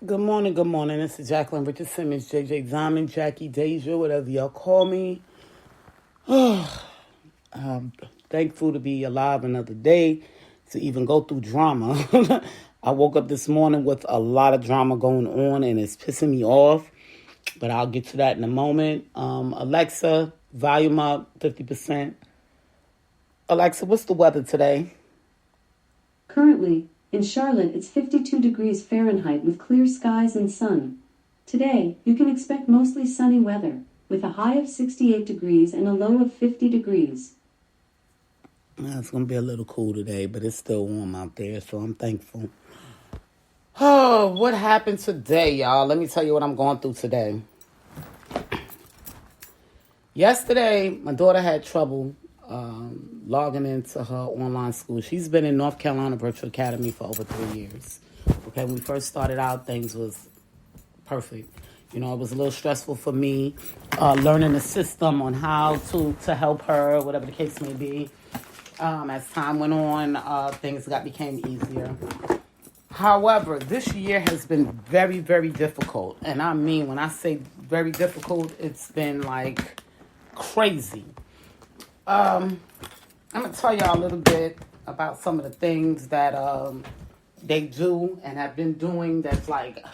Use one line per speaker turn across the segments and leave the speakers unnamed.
Good morning, good morning. This is Jacqueline Richard Simmons, JJ Diamond, Jackie Deja, whatever y'all call me. Thankful to be alive another day, to even go through drama. I woke up this morning with a lot of drama going on and it's pissing me off, but I'll get to that in a moment. Alexa, volume up 50%. Alexa, what's the weather today?
Currently, in Charlotte, it's 52 degrees Fahrenheit with clear skies and sun. Today, you can expect mostly sunny weather, with a high of 68 degrees and a low of 50 degrees.
It's going to be a little cool today, but it's still warm out there, so I'm thankful. Oh, what happened today, y'all? Let me tell you what I'm going through today. Yesterday, my daughter had trouble logging into her online school. She's been in North Carolina Virtual Academy for over 3 years. Okay, when we first started out, things was perfect. You know, it was a little stressful for me, learning the system on how to help her, whatever the case may be. As time went on, things became easier. However, this year has been very, very difficult. And I mean, when I say very difficult, it's been like crazy. I'm going to tell y'all a little bit about some of the things that they do and have been doing that's like,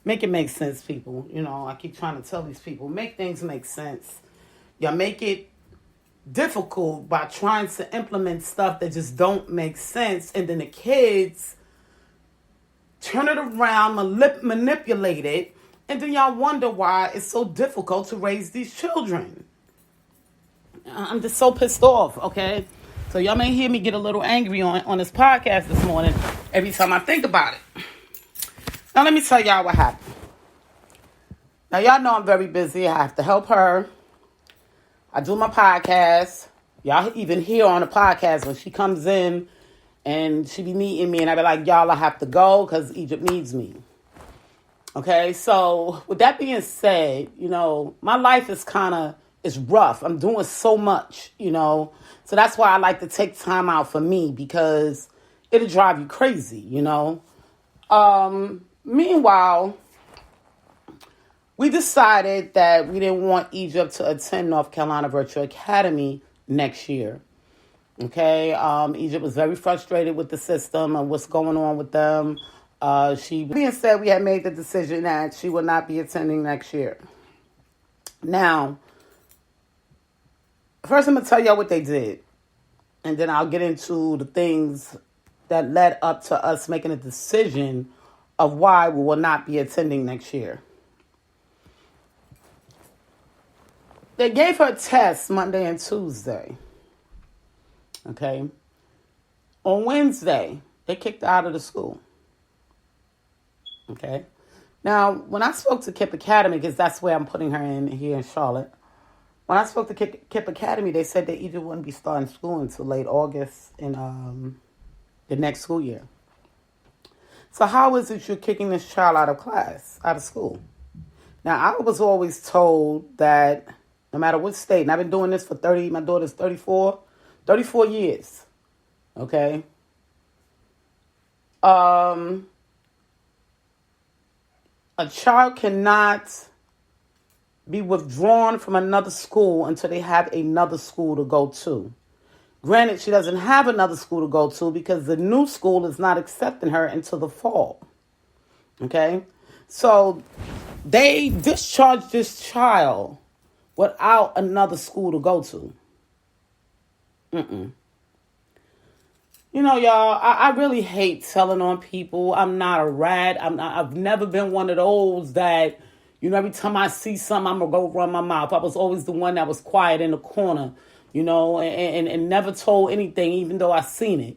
make it make sense, people. You know, I keep trying to tell these people, make things make sense. Y'all make it difficult by trying to implement stuff that just don't make sense. And then the kids turn it around, manipulate it. And then y'all wonder why it's so difficult to raise these children. I'm just so pissed off, okay? So y'all may hear me get a little angry on this podcast this morning every time I think about it. Now let me tell y'all what happened. Now y'all know I'm very busy. I have to help her. I do my podcast. Y'all even hear on the podcast when she comes in and she be meeting me and I be like, y'all, I have to go because Egypt needs me. Okay, so with that being said, you know, my life is it's rough. I'm doing so much, you know. So that's why I like to take time out for me because it'll drive you crazy, you know. Meanwhile, we decided that we didn't want Egypt to attend North Carolina Virtual Academy next year. Okay, Egypt was very frustrated with the system and what's going on with them. Being said, we had made the decision that she will not be attending next year. Now, first I'm going to tell y'all what they did. And then I'll get into the things that led up to us making a decision of why we will not be attending next year. They gave her a test Monday and Tuesday. Okay. On Wednesday, they kicked her out of the school. Okay. Now, when I spoke to KIPP Academy, because that's where I'm putting her in here in Charlotte, when I spoke to KIPP Academy, they said that Egypt wouldn't be starting school until late August in the next school year. So how is it you're kicking this child out of school? Now, I was always told that no matter what state, and I've been doing this for my daughter's 34 years, okay? A child cannot be withdrawn from another school until they have another school to go to. Granted, she doesn't have another school to go to because the new school is not accepting her until the fall. Okay? So they discharged this child without another school to go to. You know, y'all, I really hate telling on people. I'm not a rat. I've never been one of those that, you know, every time I see something, I'm going to go run my mouth. I was always the one that was quiet in the corner, you know, and never told anything, even though I seen it.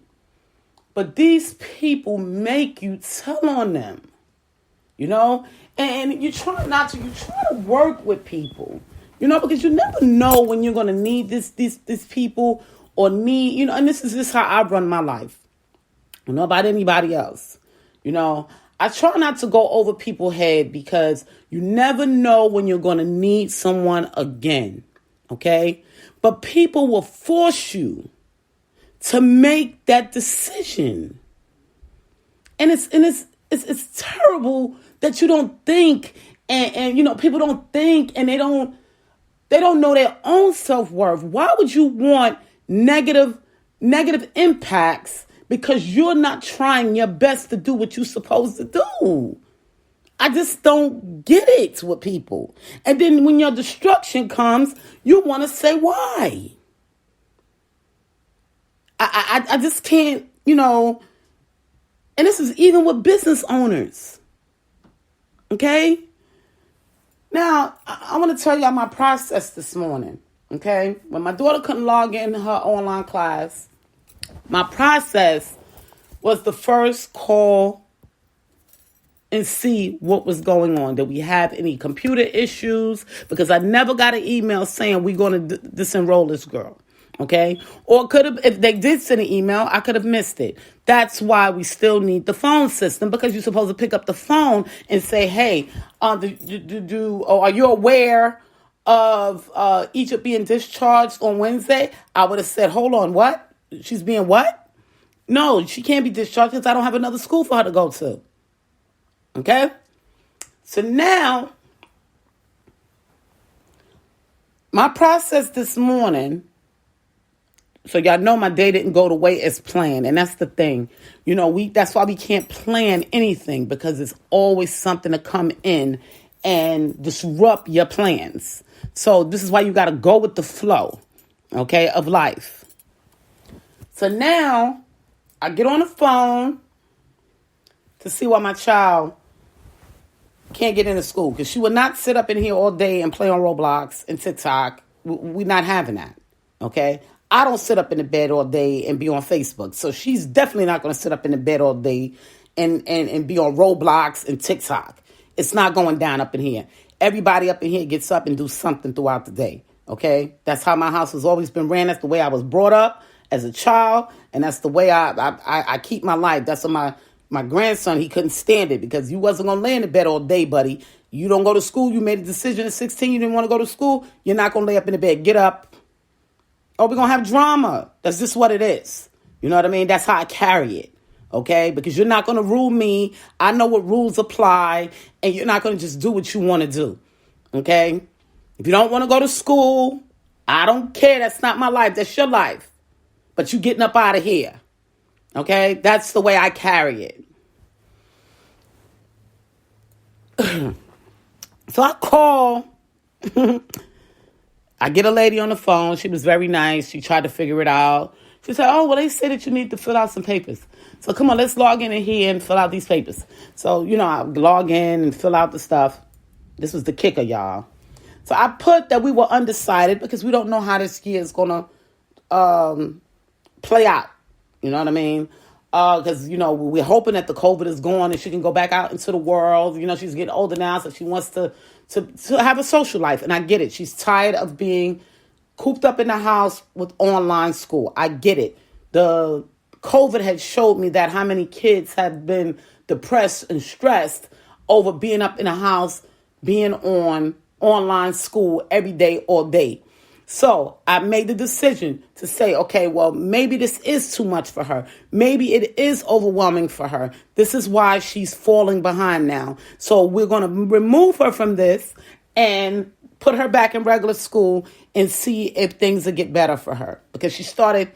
But these people make you tell on them, you know, and you try to work with people, you know, because you never know when you're going to need these people or need, you know, and this is just how I run my life. I don't know about anybody else, you know. I try not to go over people's head because you never know when you're going to need someone again, okay? But people will force you to make that decision. And it's terrible that you don't think, and you know, people don't think, and they don't know their own self-worth. Why would you want negative impacts because you're not trying your best to do what you're supposed to do? I just don't get it with people. And then when your destruction comes, you want to say why. I just can't, you know, and this is even with business owners. Okay? Now, I want to tell y'all my process this morning. Okay? When my daughter couldn't log in her online class, my process was to first call and see what was going on. Did we have any computer issues? Because I never got an email saying we're going to disenroll this girl. Okay? Or could have, if they did send an email, I could have missed it. That's why we still need the phone system, because you're supposed to pick up the phone and say, hey, are you aware of Egypt being discharged on Wednesday? I would have said, hold on, what? She's being what? No, she can't be discharged because I don't have another school for her to go to. Okay? So now, my process this morning, so y'all know my day didn't go the way as planned. And that's the thing. You know, that's why we can't plan anything, because it's always something to come in and disrupt your plans. So this is why you got to go with the flow, okay, of life. So now I get on the phone to see why my child can't get into school, because she would not sit up in here all day and play on Roblox and TikTok. We're not having that, okay? I don't sit up in the bed all day and be on Facebook. So she's definitely not going to sit up in the bed all day and be on Roblox and TikTok. It's not going down up in here. Everybody up in here gets up and do something throughout the day, okay? That's how my house has always been ran. That's the way I was brought up as a child, and that's the way I keep my life. That's what my grandson, he couldn't stand it, because you wasn't going to lay in the bed all day, buddy. You don't go to school. You made a decision at 16. You didn't want to go to school. You're not going to lay up in the bed. Get up. Oh, we're going to have drama. That's just what it is. You know what I mean? That's how I carry it. Okay? Because you're not going to rule me. I know what rules apply. And you're not going to just do what you want to do. Okay? If you don't want to go to school, I don't care. That's not my life. That's your life. But you getting up out of here. Okay? That's the way I carry it. So I call. I get a lady on the phone. She was very nice. She tried to figure it out. She said, oh, well, they said that you need to fill out some papers. So come on, let's log in here and fill out these papers. So, you know, I log in and fill out the stuff. This was the kicker, y'all. So I put that we were undecided because we don't know how this year is going to play out. You know what I mean? Because, you know, we're hoping that the COVID is gone and she can go back out into the world. You know, she's getting older now, so she wants to have a social life. And I get it. She's tired of being cooped up in the house with online school. I get it. The COVID had showed me that how many kids have been depressed and stressed over being up in the house, being on online school every day, all day. So I made the decision to say, okay, well, maybe this is too much for her. Maybe it is overwhelming for her. This is why she's falling behind now. So we're going to remove her from this and put her back in regular school and see if things will get better for her. Because she started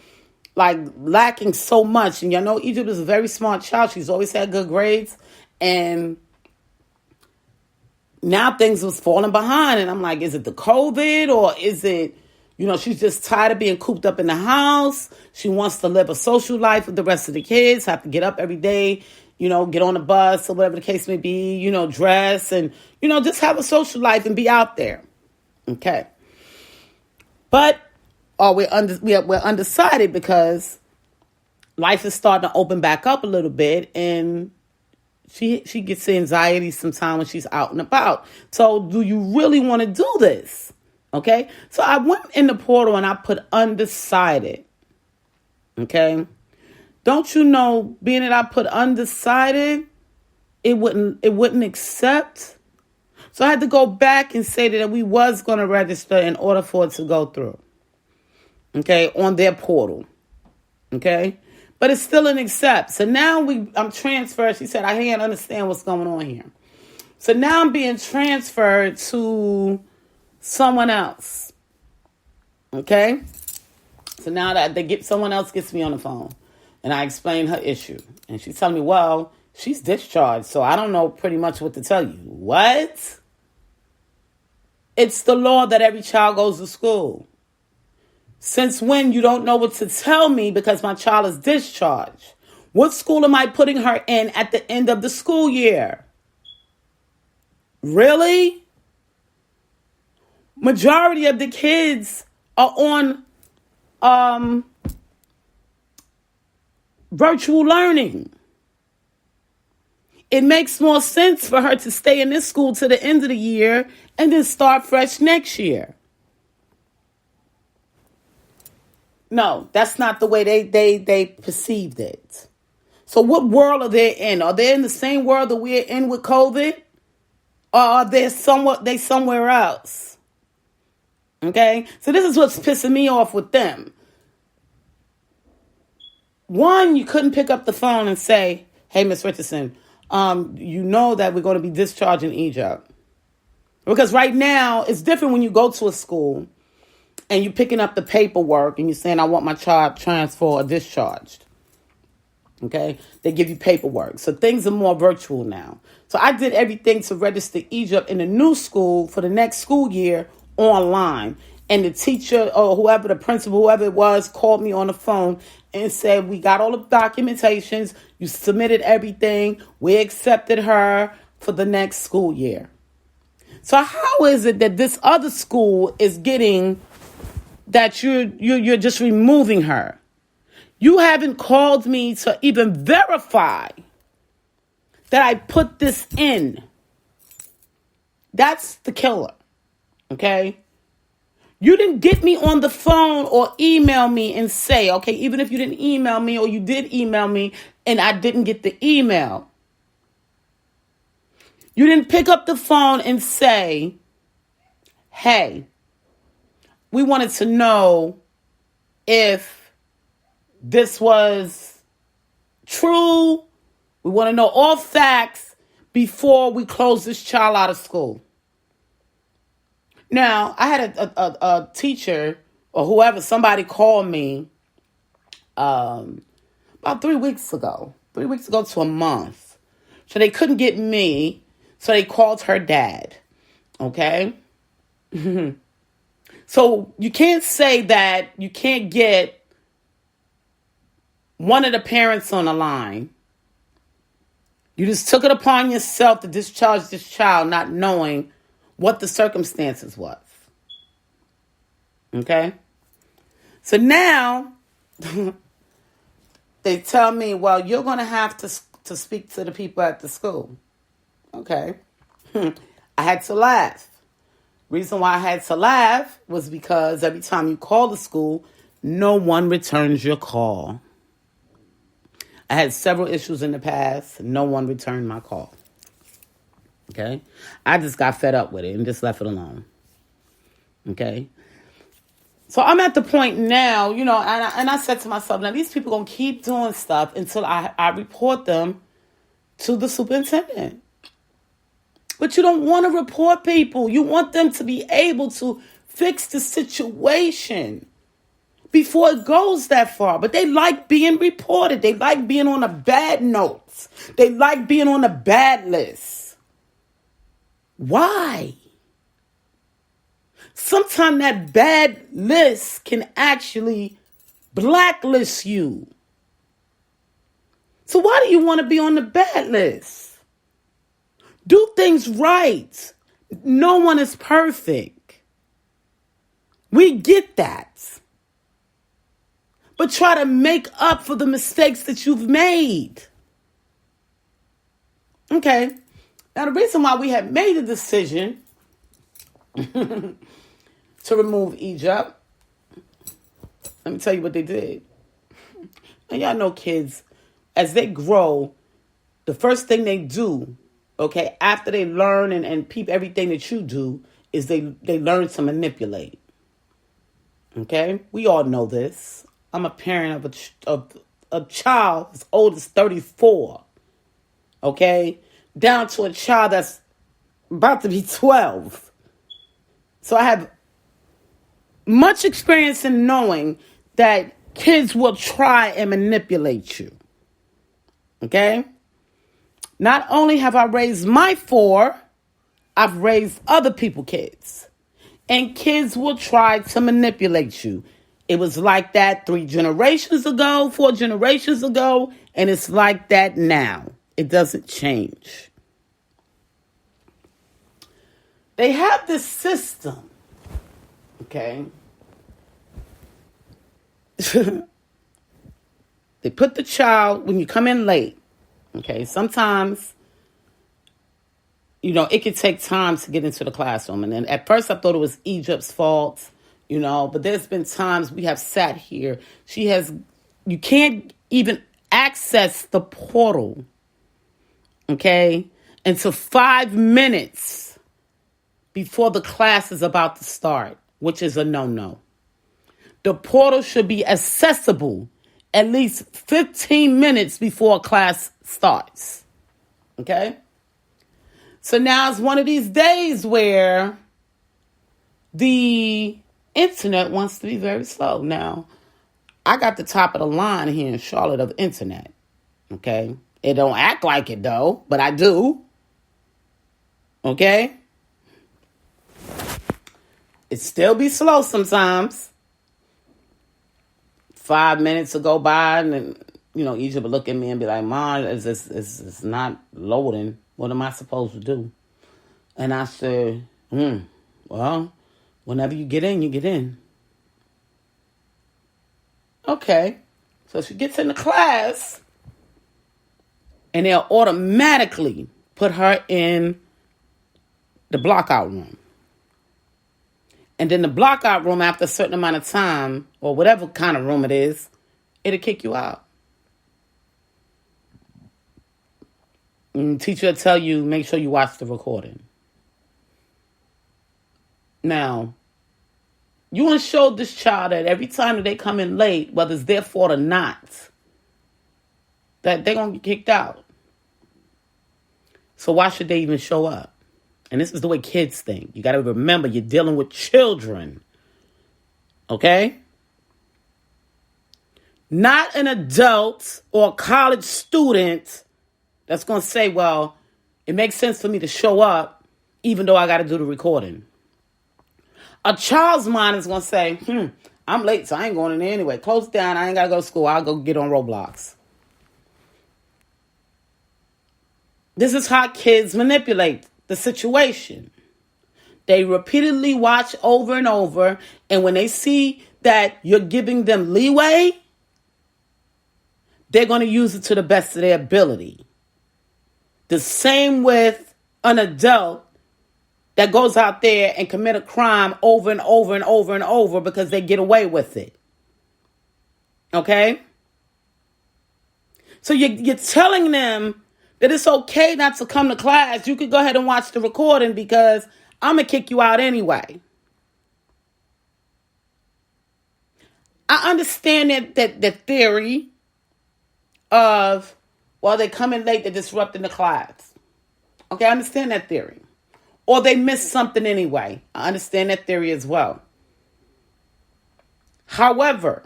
like lacking so much. And you know, Egypt is a very smart child. She's always had good grades. And now things was falling behind. And I'm like, is it the COVID, or is it, you know, she's just tired of being cooped up in the house. She wants to live a social life with the rest of the kids, have to get up every day, you know, get on the bus or whatever the case may be, you know, dress and, you know, just have a social life and be out there. Okay. But we're undecided because life is starting to open back up a little bit, and she gets anxiety sometimes when she's out and about. So do you really want to do this? Okay. So I went in the portal and I put undecided. Okay. Don't you know, being that I put undecided, it wouldn't accept. So I had to go back and say that we was going to register in order for it to go through. Okay. On their portal. Okay. But it's still an accept. So now I'm transferred. She said, I can't understand what's going on here. So now I'm being transferred to someone else. Okay? So now that someone else gets me on the phone and I explain her issue. And she's telling me, well, she's discharged, so I don't know pretty much what to tell you. What? It's the law that every child goes to school. Since when you don't know what to tell me because my child is discharged? What school am I putting her in at the end of the school year? Really? Majority of the kids are on virtual learning. It makes more sense for her to stay in this school to the end of the year and then start fresh next year. No, that's not the way they perceived it. So what world are they in? Are they in the same world that we're in with COVID? Or are they somewhere else? Okay? So this is what's pissing me off with them. One, you couldn't pick up the phone and say, hey, Miss Richardson, you know that we're going to be discharging Egypt. Because right now, it's different when you go to a school and you're picking up the paperwork and you're saying, I want my child transferred or discharged. Okay? They give you paperwork. So things are more virtual now. So I did everything to register Egypt in the new school for the next school year online. And the teacher or whoever, the principal, whoever it was, called me on the phone and said, we got all the documentations. You submitted everything. We accepted her for the next school year. So how is it that this other school is getting that you're just removing her? You haven't called me to even verify that I put this in. That's the killer. Okay? You didn't get me on the phone or email me and say, okay, even if you didn't email me or you did email me and I didn't get the email. You didn't pick up the phone and say, hey, we wanted to know if this was true. We want to know all facts before we close this child out of school. Now, I had a teacher or whoever, somebody called me about 3 weeks ago to a month. So they couldn't get me, so they called her dad. Okay? So you can't say that you can't get one of the parents on the line. You just took it upon yourself to discharge this child not knowing what the circumstances was. Okay? So now, they tell me, well, you're going to have to speak to the people at the school. Okay. I had to laugh. Reason why I had to laugh was because every time you call the school, no one returns your call. I had several issues in the past. No one returned my call. Okay? I just got fed up with it and just left it alone. Okay? So I'm at the point now, and I said to myself, now these people going to keep doing stuff until I report them to the superintendent. But you don't want to report people. You want them to be able to fix the situation before it goes that far. But they like being reported. They like being on the bad notes. They like being on the bad list. Why? Sometimes that bad list can actually blacklist you. So why do you want to be on the bad list? Do things right. No one is perfect. We get that. But try to make up for the mistakes that you've made. Okay. Now, the reason why we have made a decision to remove Egypt, let me tell you what they did. And y'all know kids, as they grow, the first thing they do, okay, after they learn and peep everything that you do, is they learn to manipulate. Okay? We all know this. I'm a parent of a child as old as 34. Okay? Down to a child that's about to be 12. So I have much experience in knowing that kids will try and manipulate you. Okay? Not only have I raised my 4, I've raised other people's kids. And kids will try to manipulate you. It was like that 3 generations ago, 4 generations ago, and it's like that now. It doesn't change. They have this system, okay? They put the child, when you come in late, okay, sometimes, it could take time to get into the classroom. And then at first I thought it was Egypt's fault, but there's been times we have sat here. You can't even access the portal, okay, until 5 minutes before the class is about to start, which is a no-no. The portal should be accessible at least 15 minutes before class starts. Okay? So now it's one of these days where the internet wants to be very slow. Now, I got the top of the line here in Charlotte of internet. Okay? It don't act like it though, but I do. Okay? It still be slow sometimes. 5 minutes will go by and then, Egypt will look at me and be like, Mom, it's not loading. What am I supposed to do? And I said, well, whenever you get in, you get in. Okay. So she gets into class and they'll automatically put her in the blockout room. And then the blockout room, after a certain amount of time, or whatever kind of room it is, it'll kick you out. And the teacher will tell you, make sure you watch the recording. Now, you want to show this child that every time that they come in late, whether it's their fault or not, that they're going to get kicked out. So why should they even show up? And this is the way kids think. You got to remember, you're dealing with children. Okay? Not an adult or a college student that's going to say, well, it makes sense for me to show up even though I got to do the recording. A child's mind is going to say, I'm late, so I ain't going in there anyway. Close it down. I ain't got to go to school. I'll go get on Roblox. This is how kids manipulate the situation. They repeatedly watch over and over, and when they see that you're giving them leeway, they're going to use it to the best of their ability. The same with an adult that goes out there and commit a crime over and over and over and over because they get away with it. Okay? So you're telling them that it's okay not to come to class. You could go ahead and watch the recording because I'm going to kick you out anyway. I understand that theory of, well, they come in late, they're disrupting the class. Okay, I understand that theory. Or they missed something anyway. I understand that theory as well. However,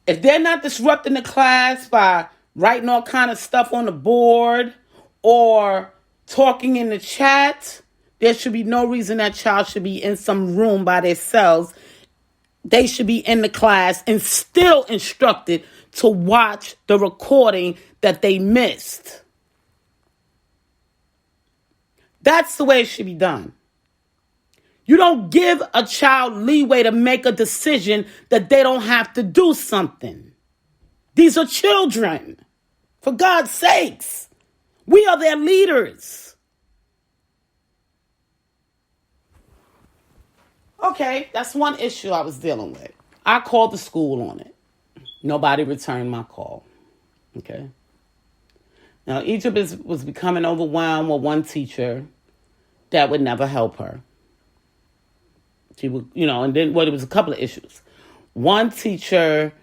if they're not disrupting the class by writing all kind of stuff on the board or talking in the chat, there should be no reason that child should be in some room by themselves. They should be in the class and still instructed to watch the recording that they missed. That's the way it should be done. You don't give a child leeway to make a decision that they don't have to do something. These are children. For God's sakes. We are their leaders. Okay, that's one issue I was dealing with. I called the school on it. Nobody returned my call. Okay. Now, Egypt was becoming overwhelmed with one teacher that would never help her. She would, and then, there was a couple of issues. One teacher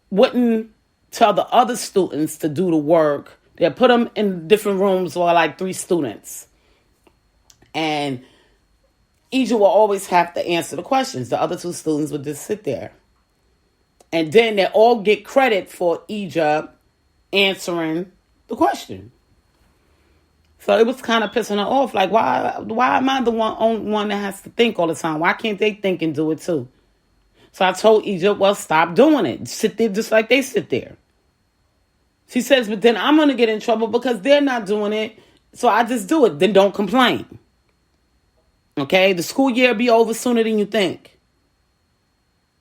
wouldn't tell the other students to do the work. They put them in different rooms with like 3 students. And Egypt will always have to answer the questions. The other 2 students would just sit there. And then they all get credit for Egypt answering the question. So it was kind of pissing her off. Like, why am I the one that has to think all the time? Why can't they think and do it too? So I told Egypt, well, stop doing it. Sit there just like they sit there. She says, but then I'm going to get in trouble because they're not doing it. So I just do it. Then don't complain. Okay? The school year will be over sooner than you think.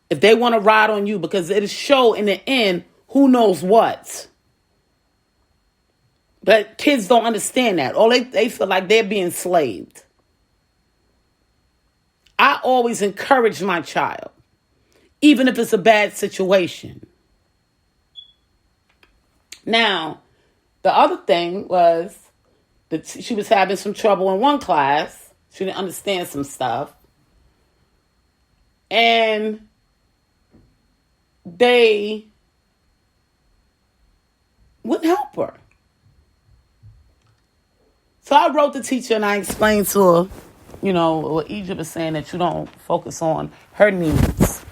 If they want to ride on you, because it'll show in the end who knows what. But kids don't understand that. Or they feel like they're being enslaved. I always encourage my child, even if it's a bad situation. Now, the other thing was that she was having some trouble in one class. She didn't understand some stuff. And they wouldn't help her. So I wrote the teacher and I explained to her, what Egypt is saying, that you don't focus on her needs,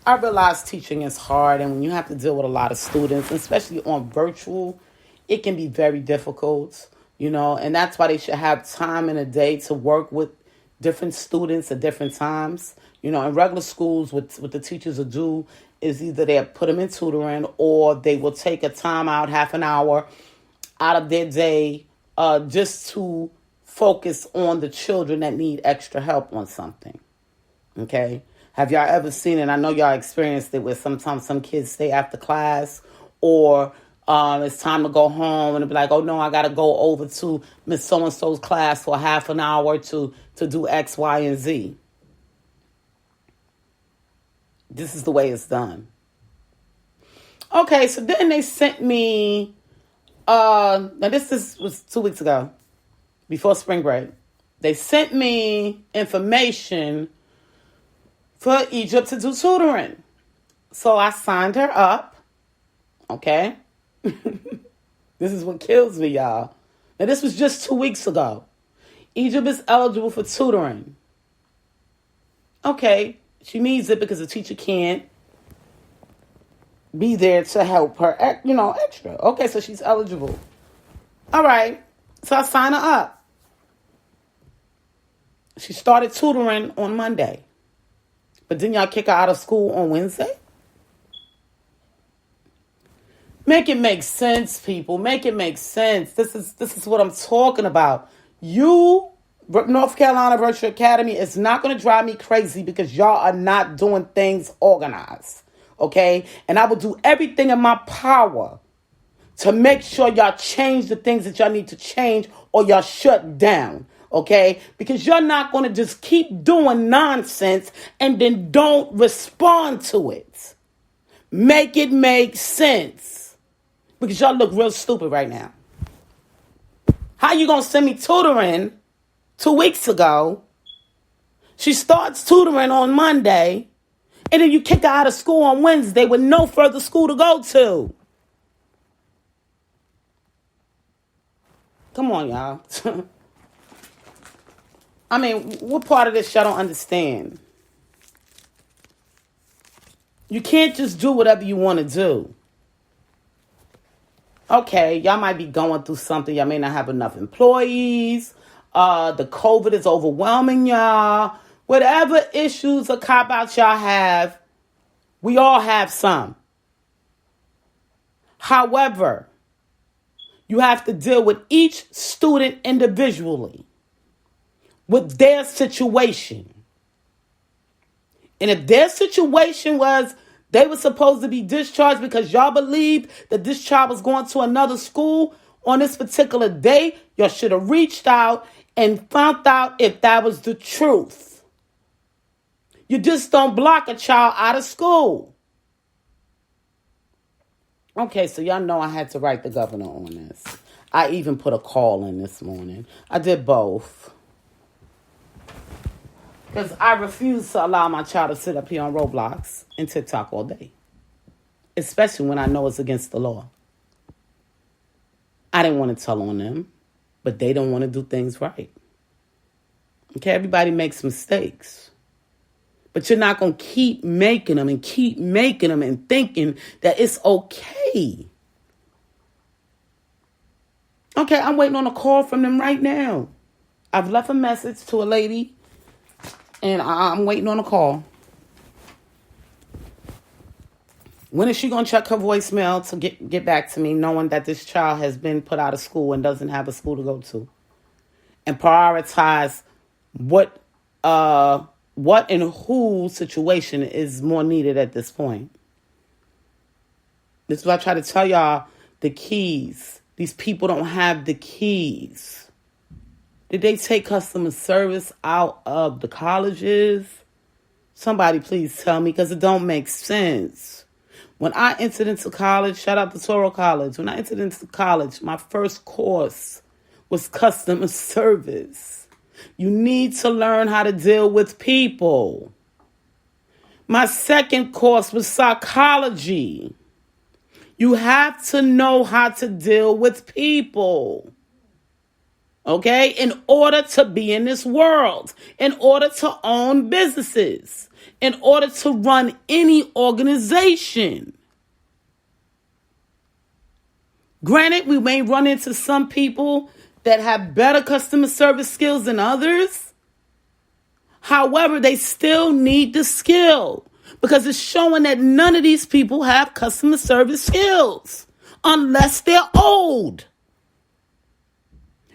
I realize teaching is hard, and when you have to deal with a lot of students, especially on virtual, it can be very difficult, and that's why they should have time in a day to work with different students at different times. In regular schools, what the teachers will do is either they'll put them in tutoring, or they will take a time out, half an hour out of their day, just to focus on the children that need extra help on something. Okay? Have y'all ever seen it? I know y'all experienced it where sometimes some kids stay after class, or it's time to go home and they'll be like, oh no, I got to go over to Miss So-and-so's class for half an hour to do X, Y, and Z. This is the way it's done. Okay, so then they sent me, now this was 2 weeks ago, before spring break. They sent me information for Egypt to do tutoring. So I signed her up. Okay? This is what kills me, y'all. Now, this was just 2 weeks ago. Egypt is eligible for tutoring. Okay, she needs it because the teacher can't be there to help her, extra. Okay, so she's eligible. All right, so I signed her up. She started tutoring on Monday. But didn't y'all kick her out of school on Wednesday? Make it make sense, people. Make it make sense. This is what I'm talking about. North Carolina Virtual Academy, is not going to drive me crazy because y'all are not doing things organized. Okay? And I will do everything in my power to make sure y'all change the things that y'all need to change, or y'all shut down. Okay? Because you're not going to just keep doing nonsense and then don't respond to it. Make it make sense. Because y'all look real stupid right now. How you going to send me tutoring 2 weeks ago? She starts tutoring on Monday, and then you kick her out of school on Wednesday with no further school to go to. Come on, y'all. I mean, what part of this y'all don't understand? You can't just do whatever you want to do. Okay, y'all might be going through something. Y'all may not have enough employees. The COVID is overwhelming y'all. Whatever issues or cop-outs y'all have, we all have some. However, you have to deal with each student individually, with their situation. And if their situation was they were supposed to be discharged because y'all believed that this child was going to another school on this particular day, y'all should have reached out and found out if that was the truth. You just don't block a child out of school. Okay, so y'all know I had to write the governor on this. I even put a call in this morning. I did both. Because I refuse to allow my child to sit up here on Roblox and TikTok all day. especially when I know it's against the law. I didn't want to tell on them, but they don't want to do things right. Okay, everybody makes mistakes. But you're not going to keep making them and thinking that it's okay. Okay, I'm waiting on a call from them right now. I've left a message to a lady, and I'm waiting on a call. When is she going to check her voicemail to get back to me, knowing that this child has been put out of school and doesn't have a school to go to? And prioritize what and whose situation is more needed at this point. This is what I try to tell y'all, the keys. These people don't have the keys. Did they take customer service out of the colleges? Somebody please tell me, because it don't make sense. When I entered into college, shout out to Toro College. When I entered into college, my first course was customer service. You need to learn how to deal with people. My second course was psychology. You have to know how to deal with people. Okay? In order to be in this world, in order to own businesses, in order to run any organization. Granted, we may run into some people that have better customer service skills than others. However, they still need the skill, because it's showing that none of these people have customer service skills unless they're old.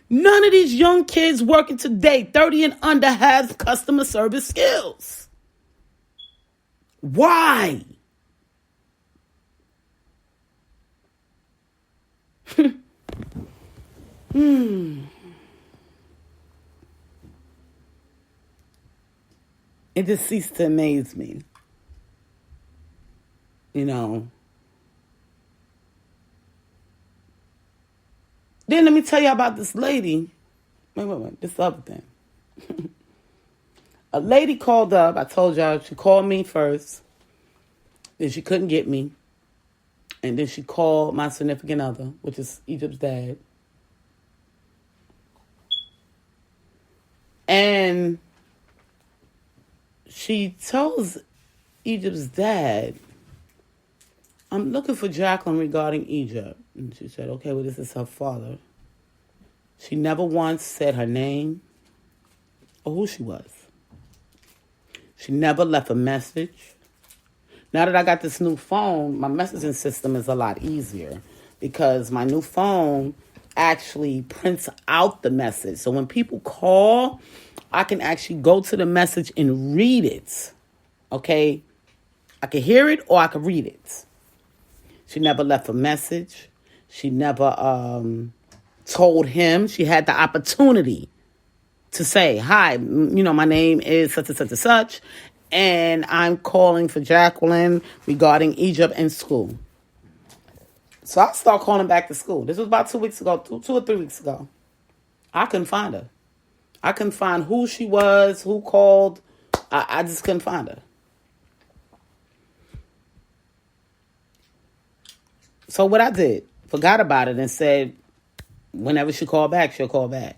None of these young kids working today, 30 and under, have customer service skills. Why? It just ceased to amaze me. You know. Then let me tell you about this lady. Wait. This other thing. A lady called up. I told y'all she called me first. Then she couldn't get me. And then she called my significant other, which is Egypt's dad. And she tells Egypt's dad, I'm looking for Jacqueline regarding Egypt. And she said, okay, well, this is her father. She never once said her name or who she was. She never left a message. Now that I got this new phone, my messaging system is a lot easier, because my new phone actually prints out the message. So when people call, I can actually go to the message and read it. Okay? I can hear it or I can read it. She never left a message. She never told him. She had the opportunity to say, hi, my name is such and such and such, and I'm calling for Jacqueline regarding Egypt and school. So I start calling back to school. This was about 2 weeks ago, 2 or 3 weeks ago. I couldn't find her. I couldn't find who she was, who called. I just couldn't find her. So what I did, forgot about it and said, whenever she called back, she'll call back.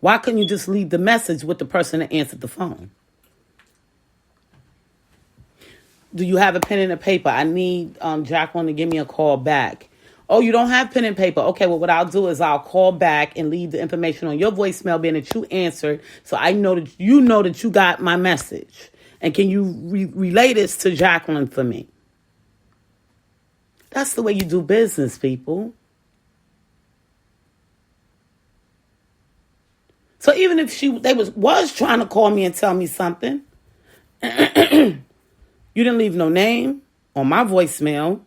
Why couldn't you just leave the message with the person that answered the phone? Do you have a pen and a paper? I need Jacqueline to give me a call back. Oh, you don't have pen and paper. Okay, well, what I'll do is I'll call back and leave the information on your voicemail being that you answered, so I know that you got my message. And can you relay this to Jacqueline for me? That's the way you do business, people. So even if they was trying to call me and tell me something, you didn't leave no name on my voicemail.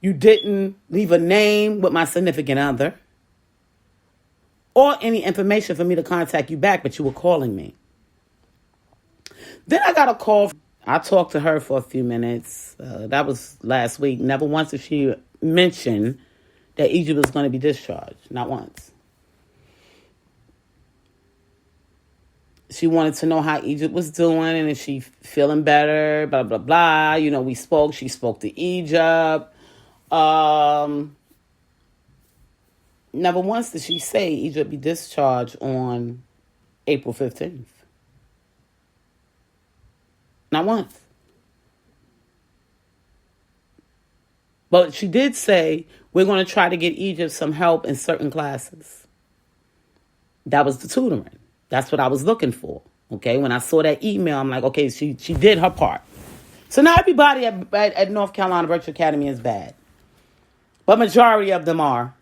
You didn't leave a name with my significant other or any information for me to contact you back, but you were calling me. Then I got a call. I talked to her for a few minutes. That was last week. Never once did she mention that Egypt was going to be discharged. Not once. She wanted to know how Egypt was doing and is she feeling better, blah, blah, blah. We spoke. She spoke to Egypt. Never once did she say Egypt be discharged on April 15th. Not once. But she did say, we're going to try to get Egypt some help in certain classes. That was the tutoring. That's what I was looking for. Okay, when I saw that email, I'm like, okay, she did her part. So not everybody at North Carolina Virtual Academy is bad. But majority of them are.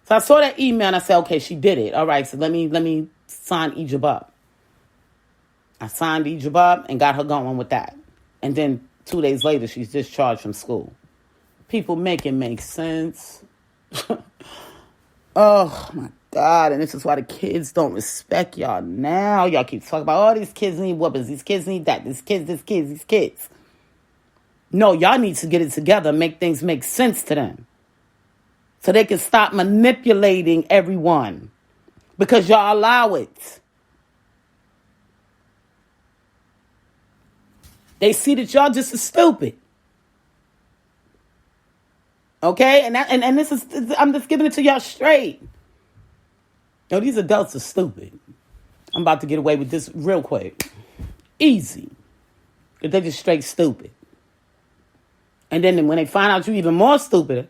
So I saw that email and I said, okay, she did it. All right, so let me sign Egypt up. I signed Egypt up and got her going with that. And then 2 days later, she's discharged from school. People make it make sense. Oh, my God. And this is why the kids don't respect y'all now. Y'all keep talking about, these kids need whoopings. These kids need that. These kids. No, y'all need to get it together and make things make sense to them. So they can stop manipulating everyone. Because y'all allow it. They see that y'all just as stupid. Okay? And this is, I'm just giving it to y'all straight. These adults are stupid. I'm about to get away with this real quick. Easy. Because they're just straight stupid. And then when they find out you even more stupid,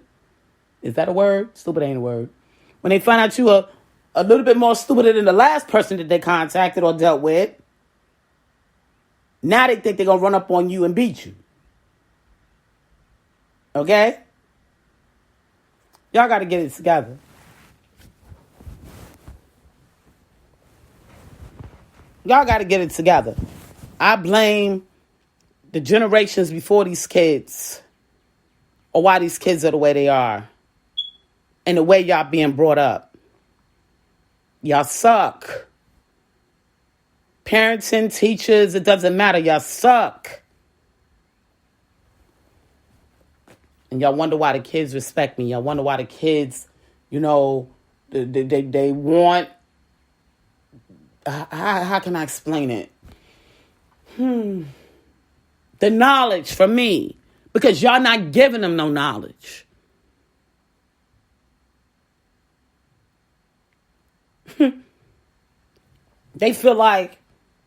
is that a word? Stupid ain't a word. When they find out you are a little bit more stupider than the last person that they contacted or dealt with, now they think they're going to run up on you and beat you. Okay? Y'all got to get it together. Y'all got to get it together. I blame the generations before these kids or why these kids are the way they are and the way y'all being brought up. Y'all suck. Parenting, teachers, it doesn't matter. Y'all suck. And y'all wonder why the kids respect me. Y'all wonder why the kids, they want... How can I explain it? The knowledge from me. Because y'all not giving them no knowledge. They feel like,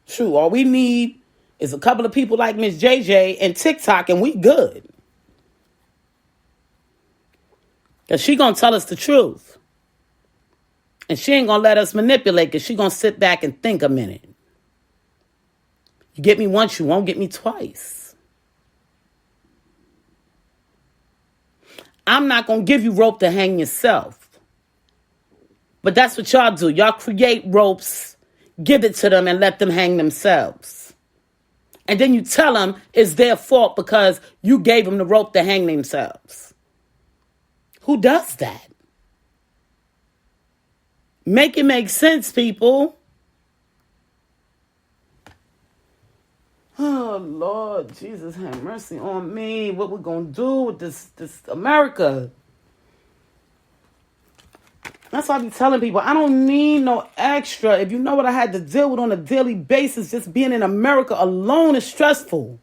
shoot, all we need is a couple of people like Miss JJ and TikTok and we good. Because she going to tell us the truth. And she ain't going to let us manipulate because she going to sit back and think a minute. You get me once, you won't get me twice. I'm not going to give you rope to hang yourself. But that's what y'all do. Y'all create ropes, give it to them, and let them hang themselves. And then you tell them it's their fault because you gave them the rope to hang themselves. Who does that? Make it make sense, people. Oh, Lord Jesus, have mercy on me. What we're going to do with this America? That's why I be telling people, I don't need no extra. If you know what I had to deal with on a daily basis, just being in America alone is stressful.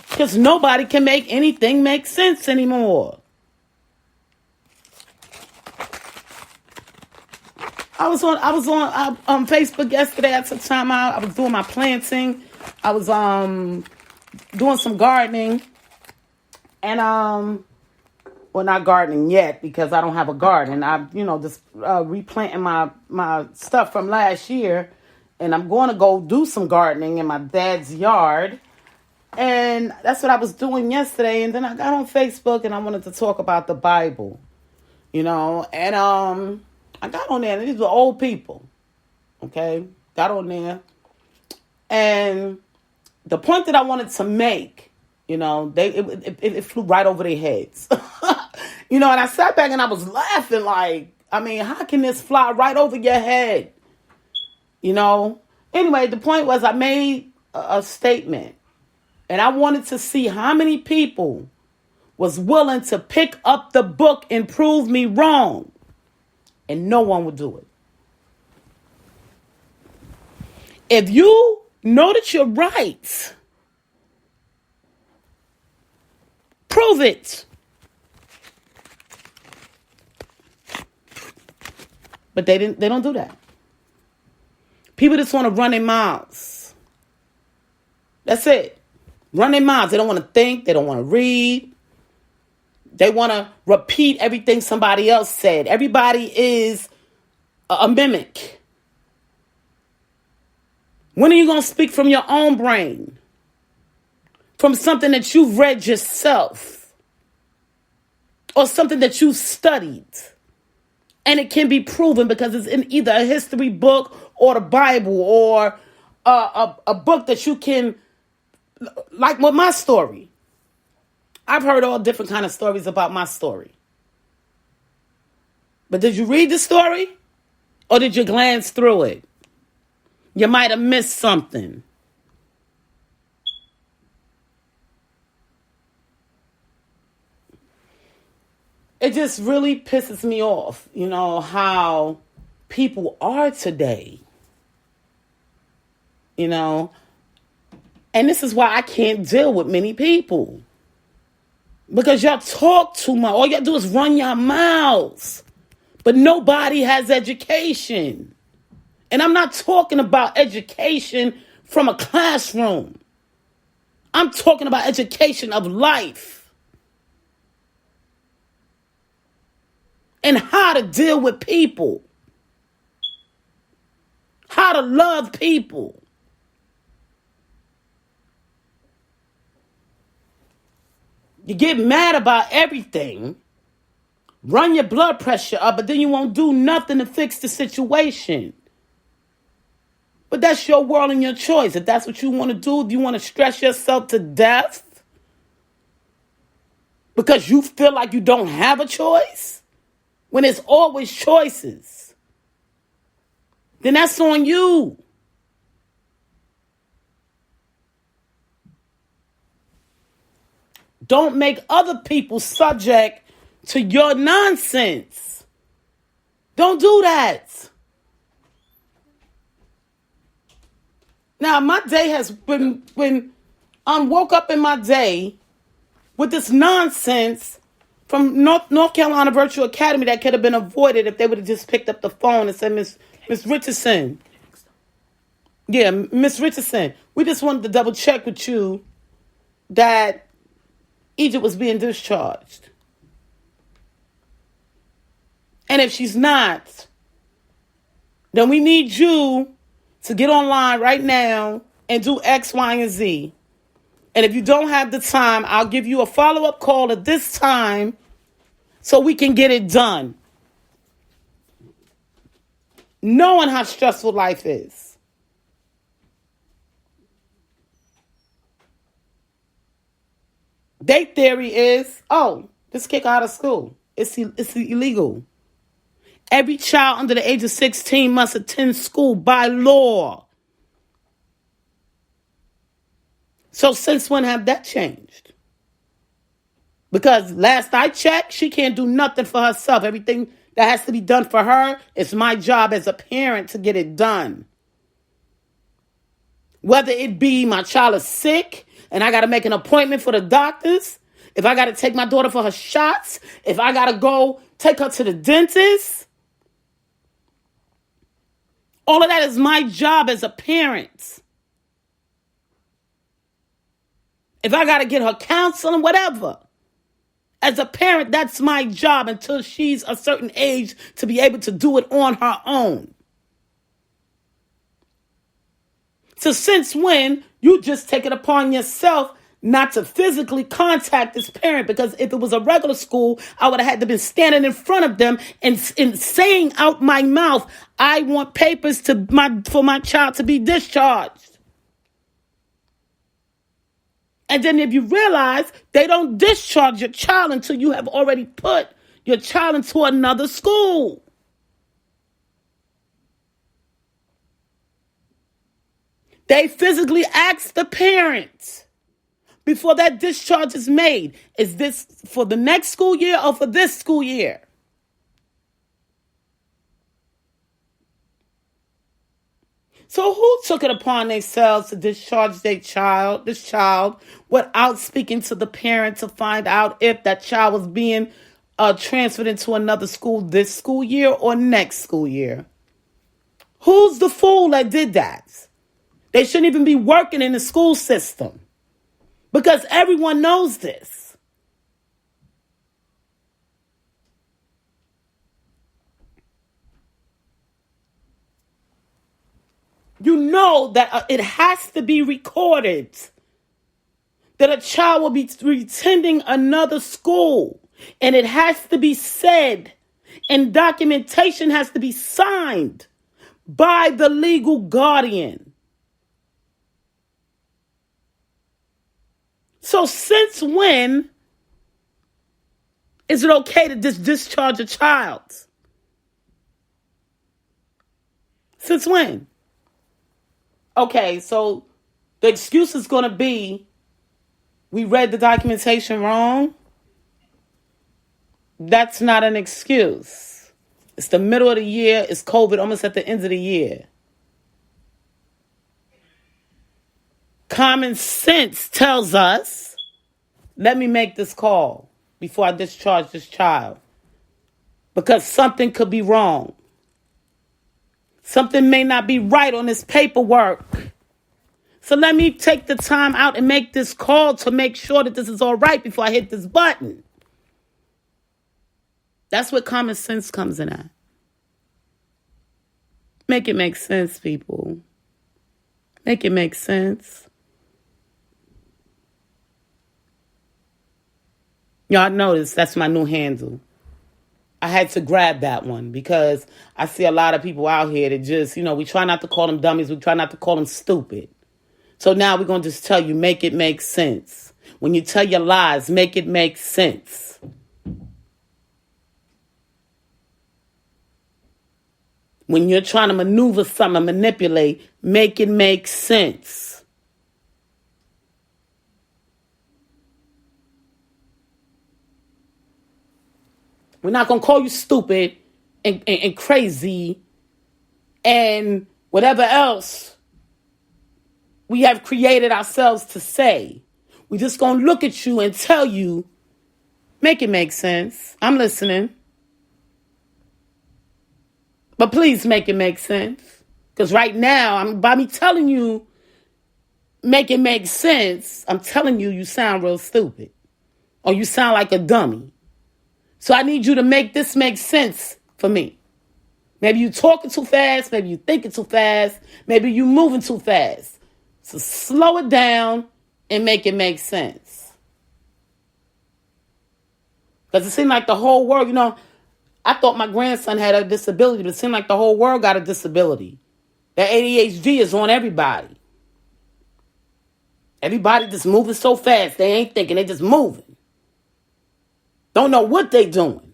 Because nobody can make anything make sense anymore. I was on Facebook yesterday. I took time out. I was doing my planting. I was doing some gardening. And well, not gardening yet because I don't have a garden. I'm just replanting my stuff from last year, and I'm going to go do some gardening in my dad's yard. And that's what I was doing yesterday. And then I got on Facebook and I wanted to talk about the Bible, and I got on there, and these were old people, okay? Got on there. And the point that I wanted to make, it flew right over their heads. And I sat back and I was laughing like, how can this fly right over your head? Anyway, the point was I made a statement. And I wanted to see how many people was willing to pick up the book and prove me wrong. and no one will do it. If you know that you're right, prove it. But they don't do that. People just want to run their mouths. That's it. Run their mouths. They don't want to think. They don't want to read. They want to repeat everything somebody else said. Everybody is a mimic. When are you going to speak from your own brain? From something that you've read yourself? Or something that you've studied? And it can be proven because it's in either a history book or the Bible or a book that you can, like with my story. I've heard all different kind of stories about my story. But did you read the story or did you glance through it? You might have missed something. It just really pisses me off, how people are today. And this is why I can't deal with many people. Because y'all talk too much. All y'all do is run your mouths. But nobody has education. And I'm not talking about education from a classroom. I'm talking about education of life. And how to deal with people. How to love people. You get mad about everything. Run your blood pressure up, but then you won't do nothing to fix the situation. But that's your world and your choice. If that's what you want to do, if you want to stress yourself to death because you feel like you don't have a choice, when it's always choices, then that's on you. Don't make other people subject to your nonsense. Don't do that. Now, my day has been, when I woke up in my day with this nonsense from North Carolina Virtual Academy that could have been avoided if they would have just picked up the phone and said, Miss Richardson. Yeah, Miss Richardson, we just wanted to double check with you that Egypt was being discharged. And if she's not, then we need you to get online right now and do X, Y, and Z. And if you don't have the time, I'll give you a follow-up call at this time so we can get it done. Knowing how stressful life is. Their theory is, just kick her out of school. It's illegal. Every child under the age of 16 must attend school by law. So since when have that changed? Because last I checked, she can't do nothing for herself. Everything that has to be done for her, it's my job as a parent to get it done. Whether it be my child is sick and I got to make an appointment for the doctors, if I got to take my daughter for her shots, if I got to go take her to the dentist, all of that is my job as a parent. If I got to get her counseling, whatever. As a parent, that's my job until she's a certain age to be able to do it on her own. So since when you just take it upon yourself not to physically contact this parent? Because if it was a regular school, I would have had to been standing in front of them and saying out my mouth, I want papers for my child to be discharged. And then if you realize they don't discharge your child until you have already put your child into another school. They physically ask the parent before that discharge is made, is this for the next school year or for this school year? So who took it upon themselves to discharge this child, without speaking to the parent to find out if that child was being transferred into another school this school year or next school year? Who's the fool that did that? They shouldn't even be working in the school system, because everyone knows this. You know that it has to be recorded that a child will be attending another school, and it has to be said, and documentation has to be signed by the legal guardian. So since when is it okay to discharge a child? Since when? Okay, so the excuse is going to be, we read the documentation wrong. That's not an excuse. It's the middle of the year. It's COVID, almost at the end of the year. Common sense tells us, let me make this call before I discharge this child, because something could be wrong. Something may not be right on this paperwork. So let me take the time out and make this call to make sure that this is all right before I hit this button. That's what common sense comes in at. Make it make sense, people. Make it make sense. Y'all notice that's my new handle. I had to grab that one because I see a lot of people out here that just, we try not to call them dummies. We try not to call them stupid. So now we're going to just tell you, make it make sense. When you tell your lies, make it make sense. When you're trying to maneuver something, manipulate, make it make sense. We're not going to call you stupid and crazy and whatever else we have created ourselves to say. We're just going to look at you and tell you, make it make sense. I'm listening. But please make it make sense. Because right now, by me telling you, make it make sense, I'm telling you, you sound real stupid. Or you sound like a dummy. So I need you to make this make sense for me. Maybe you talking too fast. Maybe you thinking too fast. Maybe you moving too fast. So slow it down and make it make sense. Because it seemed like the whole world, I thought my grandson had a disability, but it seemed like the whole world got a disability. That ADHD is on everybody. Everybody just moving so fast. They ain't thinking. They just moving. Don't know what they doing.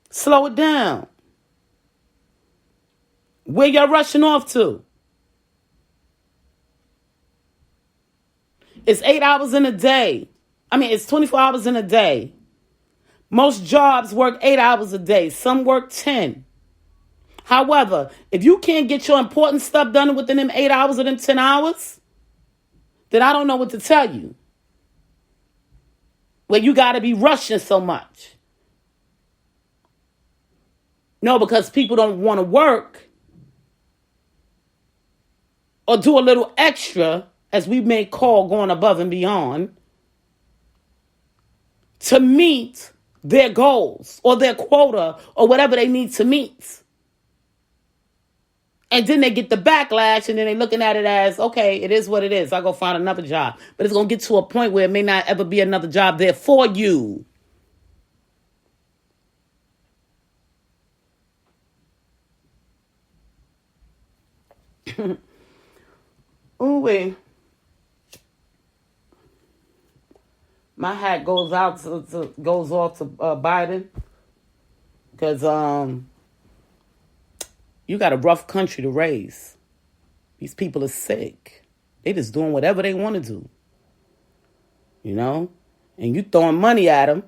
Slow it down. Where y'all rushing off to? It's 8 hours in a day. It's 24 hours in a day. Most jobs work 8 hours a day. Some work 10. However, if you can't get your important stuff done within them 8 hours or them 10 hours, then I don't know what to tell you. Well, you got to be rushing so much. No, because people don't want to work or do a little extra, as we may call going above and beyond, to meet their goals or their quota or whatever they need to meet. And then they get the backlash, and then they're looking at it as, okay, it is what it is. I'll go find another job. But it's going to get to a point where it may not ever be another job there for you. Ooh, my hat goes off to Biden, because you got a rough country to raise. These people are sick. They just doing whatever they want to do. And you throwing money at them.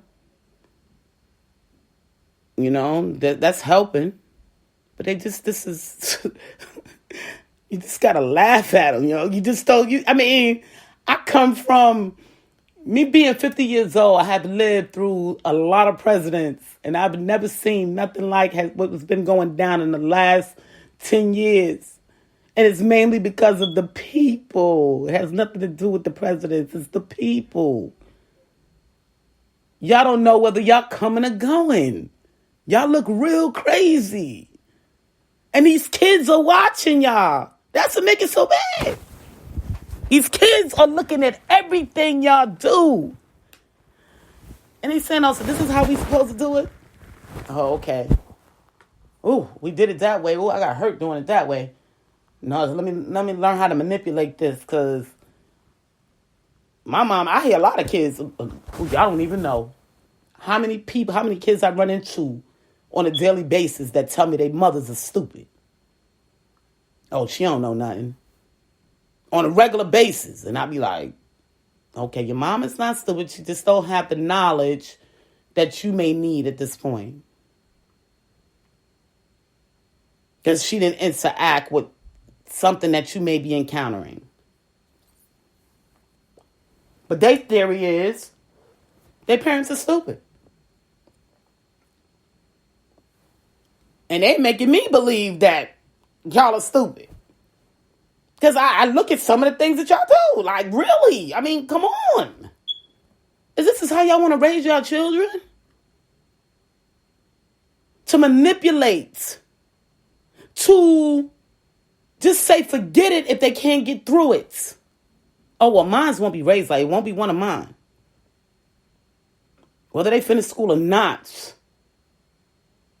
That's helping. But this is, you just gotta laugh at them, You just don't, I come from, me being 50 years old, I have lived through a lot of presidents, and I've never seen nothing like what's been going down in the last 10 years. And it's mainly because of the people. It has nothing to do with the presidents. It's the people. Y'all don't know whether y'all coming or going. Y'all look real crazy. And these kids are watching y'all. That's what makes it so bad. These kids are looking at everything y'all do. And he's saying, oh, so this is how we supposed to do it? Oh, okay. Ooh, we did it that way. Ooh, I got hurt doing it that way. No, let me learn how to manipulate this, because my mom, I hear a lot of kids who y'all don't even know how many kids I run into on a daily basis that tell me their mothers are stupid. Oh, she don't know nothing. On a regular basis. And I be like, okay, your mom is not stupid. She just don't have the knowledge that you may need at this point. Because she didn't interact with something that you may be encountering. But their theory is their parents are stupid. And they making me believe that y'all are stupid. Because I look at some of the things that y'all do. Like, really? I mean, come on. Is how y'all want to raise your children? To manipulate. To just say forget it if they can't get through it. Oh, well, mine won't be raised like it won't be one of mine. Whether they finish school or not,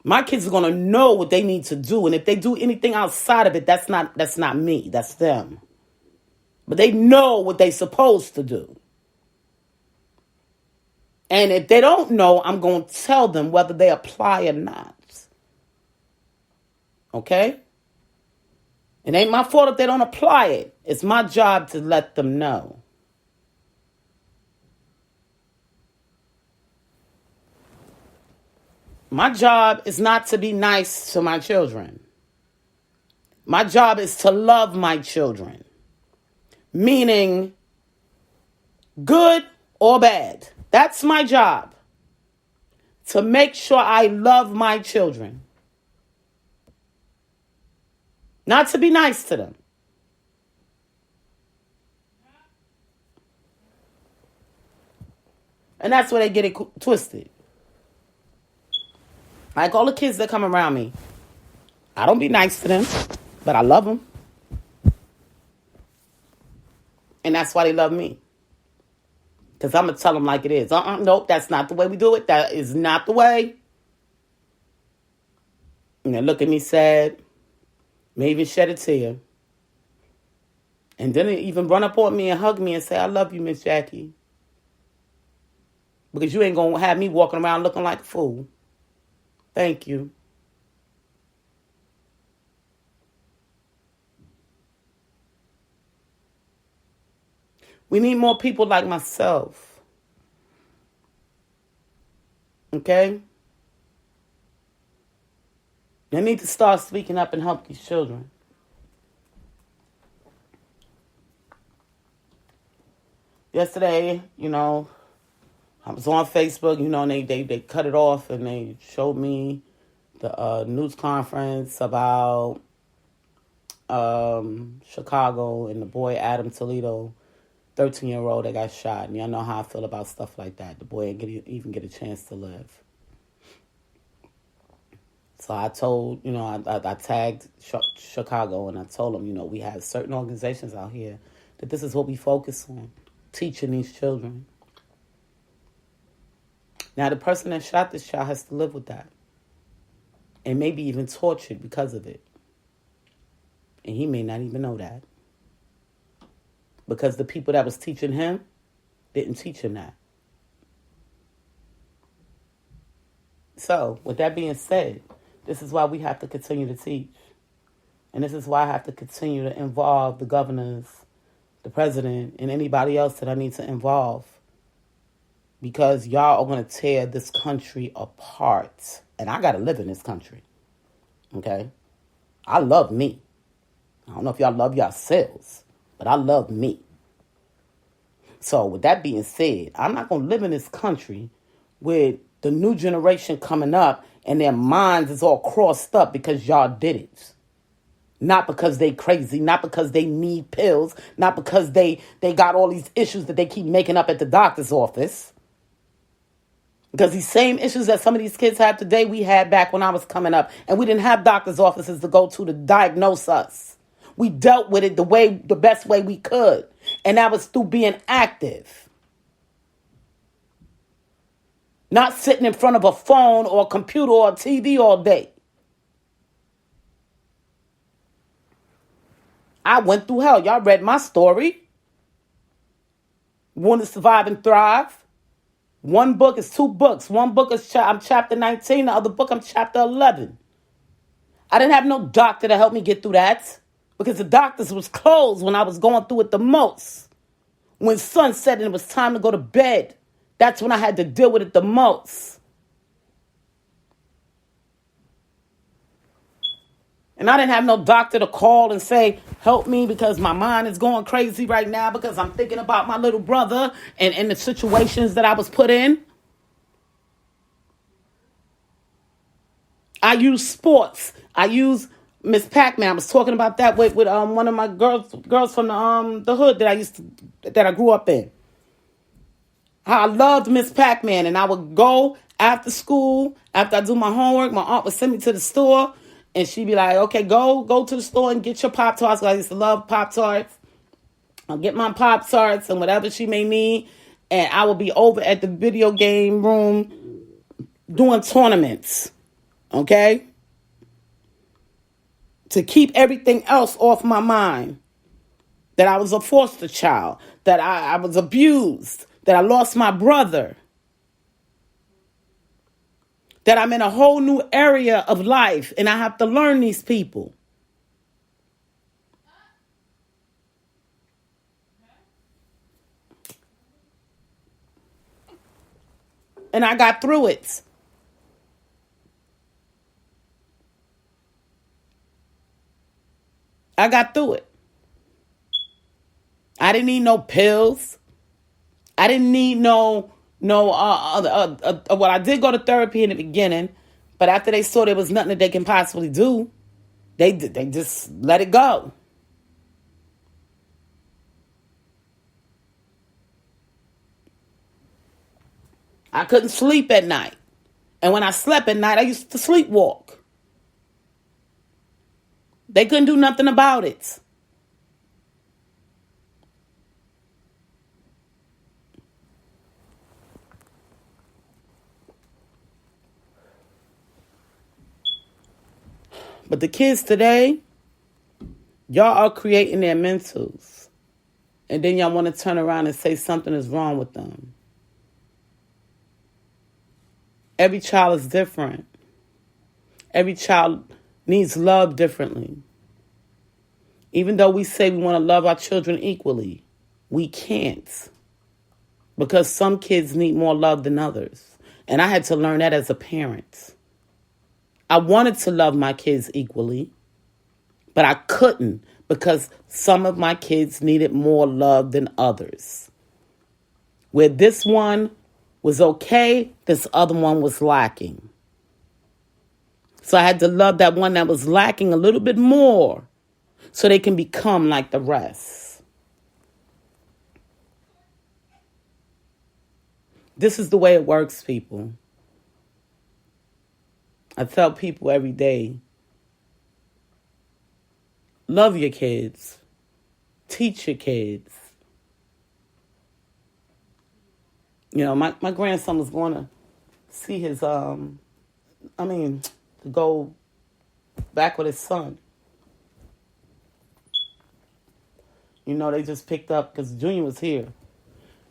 my kids are going to know what they need to do. And if they do anything outside of it, that's not me. That's them. But they know what they're supposed to do. And if they don't know, I'm going to tell them whether they apply or not. Okay? It ain't my fault if they don't apply it. It's my job to let them know. My job is not to be nice to my children. My job is to love my children. Meaning, good or bad. That's my job. To make sure I love my children. Not to be nice to them. And that's where they get it twisted. Like all the kids that come around me, I don't be nice to them, but I love them. And that's why they love me. Because I'm going to tell them like it is. Nope, that's not the way we do it. That is not the way. And they look at me sad. May even shed a tear. And then they even run up on me and hug me and say, I love you, Miss Jackie. Because you ain't going to have me walking around looking like a fool. Thank you. We need more people like myself. Okay? They need to start speaking up and help these children. Yesterday, I was on Facebook, and they cut it off and they showed me the news conference about Chicago and the boy Adam Toledo, 13-year-old that got shot. And y'all know how I feel about stuff like that. The boy didn't even get a chance to live. So I told, I tagged Chicago and I told them, we have certain organizations out here that this is what we focus on, teaching these children. Now, the person that shot this child has to live with that. And maybe even tortured because of it. And he may not even know that. Because the people that was teaching him didn't teach him that. So, with that being said, this is why we have to continue to teach. And this is why I have to continue to involve the governors, the president, and anybody else that I need to involve. Because y'all are going to tear this country apart. And I got to live in this country. Okay? I love me. I don't know if y'all love yourselves, but I love me. So with that being said, I'm not going to live in this country with the new generation coming up and their minds is all crossed up because y'all did it. Not because they crazy, not because they need pills, not because they got all these issues that they keep making up at the doctor's office. Because these same issues that some of these kids have today, we had back when I was coming up. And we didn't have doctor's offices to go to diagnose us. We dealt with it the best way we could. And that was through being active. Not sitting in front of a phone or a computer or a TV all day. I went through hell. Y'all read my story. Want to Survive and Thrive. One book is 2 books. One book is I'm chapter 19. The other book I'm chapter 11. I didn't have no doctor to help me get through that because the doctors was closed when I was going through it the most. When sun set and it was time to go to bed, that's when I had to deal with it the most. And I didn't have no doctor to call and say, help me because my mind is going crazy right now because I'm thinking about my little brother and the situations that I was put in. I use sports. I use Miss Pac-Man. I was talking about that with one of my girls from the hood that I grew up in. I loved Miss Pac-Man, and I would go after school, after I do my homework. My aunt would send me to the store, and she'd be like, okay, go to the store and get your Pop-Tarts. I used to love Pop-Tarts. I'll get my Pop-Tarts and whatever she may need, and I will be over at the video game room doing tournaments, okay? To keep everything else off my mind. That I was a foster child, that I was abused, that I lost my brother, that I'm in a whole new area of life and I have to learn these people. And I got through it. I got through it. I didn't need no pills. I didn't need well, I did go to therapy in the beginning, but after they saw there was nothing that they can possibly do, they just let it go. I couldn't sleep at night. And when I slept at night, I used to sleepwalk. They couldn't do nothing about it. But the kids today, y'all are creating their mentals. And then y'all want to turn around and say something is wrong with them. Every child is different. Every child needs love differently. Even though we say we want to love our children equally, we can't. Because some kids need more love than others. And I had to learn that as a parent. I wanted to love my kids equally, but I couldn't because some of my kids needed more love than others. Where this one was okay, this other one was lacking. So I had to love that one that was lacking a little bit more so they can become like the rest. This is the way it works, people. I tell people every day, love your kids. Teach your kids. You know, my grandson was going to see his, to go back with his son. You know, they just picked up, because Junior was here.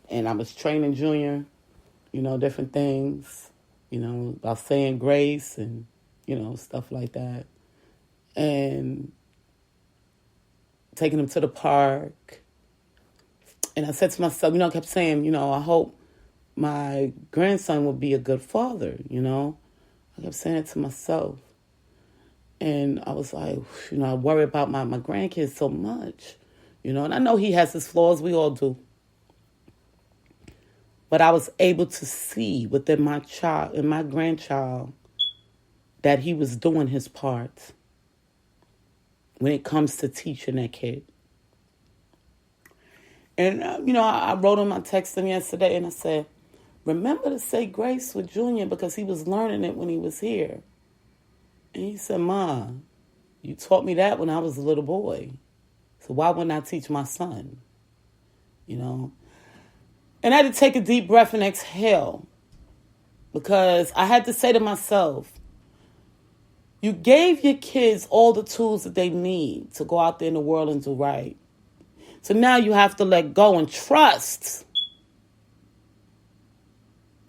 And I was training Junior, different things, about saying grace and, stuff like that. And taking him to the park. And I said to myself, I kept saying, I hope my grandson will be a good father, I kept saying it to myself. And I was like, I worry about my grandkids so much, and I know he has his flaws. We all do. But I was able to see within my child and my grandchild that he was doing his part when it comes to teaching that kid. And, I wrote him, I texted him yesterday and I said, remember to say grace with Junior because he was learning it when he was here. And he said, Ma, you taught me that when I was a little boy. So why wouldn't I teach my son? And I had to take a deep breath and exhale because I had to say to myself, you gave your kids all the tools that they need to go out there in the world and do right. So now you have to let go and trust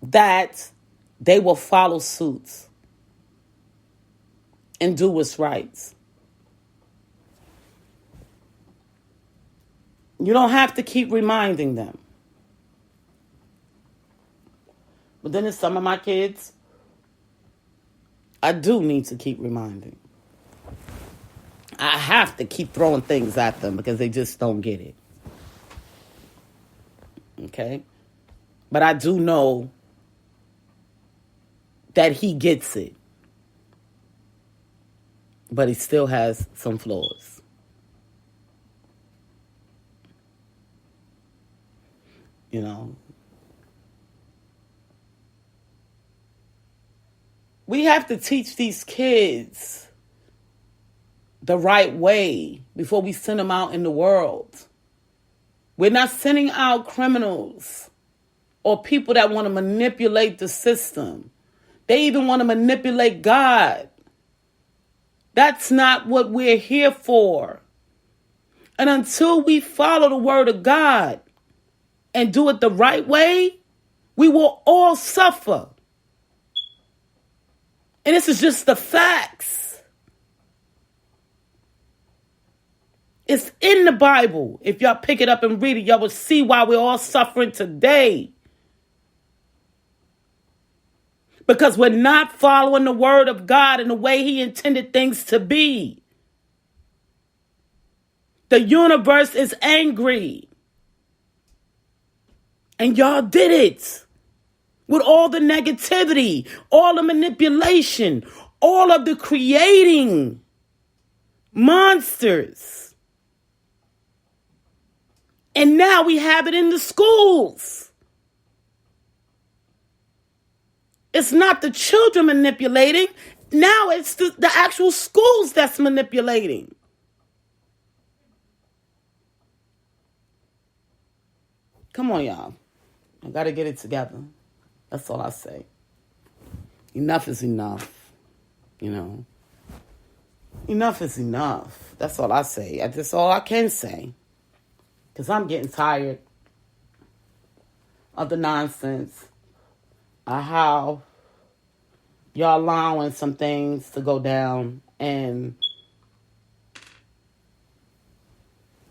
that they will follow suit and do what's right. You don't have to keep reminding them. But then there's some of my kids, I do need to keep reminding. I have to keep throwing things at them because they just don't get it. Okay? But I do know that he gets it. But he still has some flaws. We have to teach these kids the right way before we send them out in the world. We're not sending out criminals or people that want to manipulate the system. They even want to manipulate God. That's not what we're here for. And until we follow the word of God and do it the right way, we will all suffer. And this is just the facts. It's in the Bible. If y'all pick it up and read it, y'all will see why we're all suffering today. Because we're not following the word of God in the way he intended things to be. The universe is angry. And y'all did it. With all the negativity, all the manipulation, all of the creating monsters. And now we have it in the schools. It's not the children manipulating. Now it's the actual schools that's manipulating. Come on, y'all. I got to get it together. That's all I say. Enough is enough. Enough is enough. That's all I say. That's all I can say. Because I'm getting tired of the nonsense. How y'all allowing some things to go down. And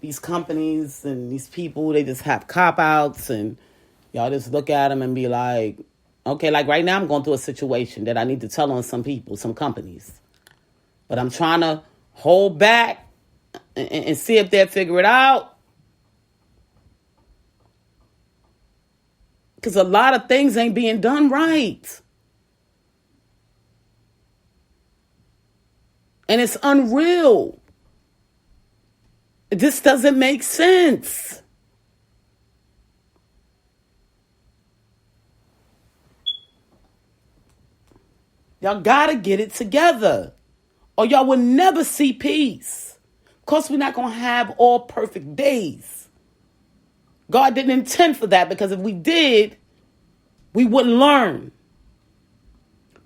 these companies and these people, they just have cop-outs. And y'all just look at them and be like, okay, like right now I'm going through a situation that I need to tell on some people, some companies. But I'm trying to hold back and see if they'll figure it out. Because a lot of things ain't being done right. And it's unreal. This doesn't make sense. Y'all gotta get it together. Or y'all will never see peace. Of course, we're not gonna have all perfect days. God didn't intend for that, because if we did, we wouldn't learn.